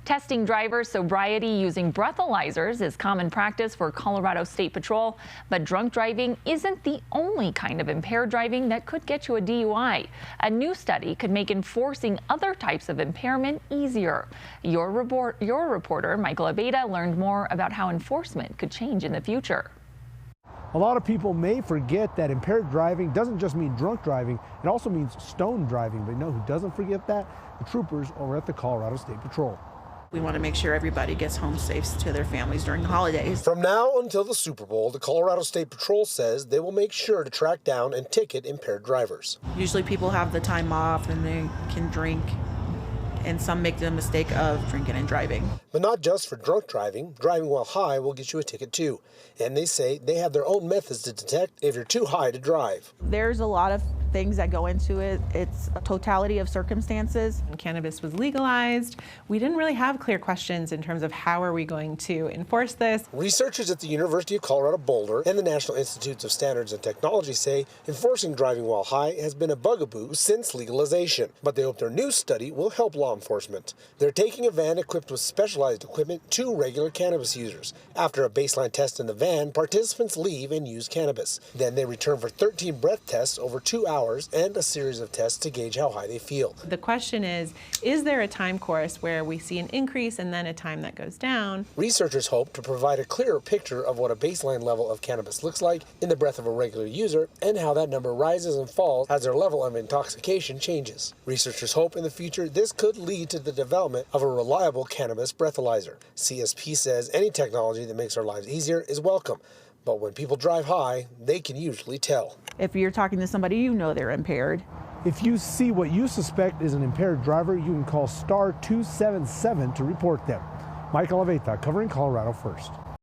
Testing driver sobriety using breathalyzers is common practice for Colorado State Patrol, but drunk driving isn't the only kind of impaired driving that could get you a DUI. A new study could make enforcing other types of impairment easier. Your reporter, Michael Abeda, learned more about how enforcement could change in the future. A lot of people may forget that impaired driving doesn't just mean drunk driving, it also means stoned driving. But you know who doesn't forget that? The troopers over at the Colorado State Patrol. We want to make sure everybody gets home safe to their families during the holidays. From now until the Super Bowl, the Colorado State Patrol says they will make sure to track down and ticket impaired drivers. Usually people have the time off and they can drink, and some make the mistake of drinking and driving. But not just for drunk driving. Driving while high will get you a ticket too. And they say they have their own methods to detect if you're too high to drive. There's a lot of things that go into it. It's a totality of circumstances. When cannabis was legalized, we didn't really have clear questions in terms of how are we going to enforce this. Researchers at the University of Colorado Boulder and the National Institutes of Standards and Technology say enforcing driving while high has been a bugaboo since legalization. But they hope their new study will help law enforcement. They're taking a van equipped with specialized equipment to regular cannabis users. After a baseline test in the van, participants leave and use cannabis. Then they return for 13 breath tests over 2 hours and a series of tests to gauge how high they feel. The question is there a time course where we see an increase and then a time that goes down? Researchers hope to provide a clearer picture of what a baseline level of cannabis looks like in the breath of a regular user and how that number rises and falls as their level of intoxication changes. Researchers hope in the future this could lead to the development of a reliable cannabis breathalyzer. CSP says any technology that makes our lives easier is welcome. But when people drive high, they can usually tell. If you're talking to somebody you know they're impaired. If you see what you suspect is an impaired driver, you can call *277 to report them. Michael Aveta, covering Colorado First.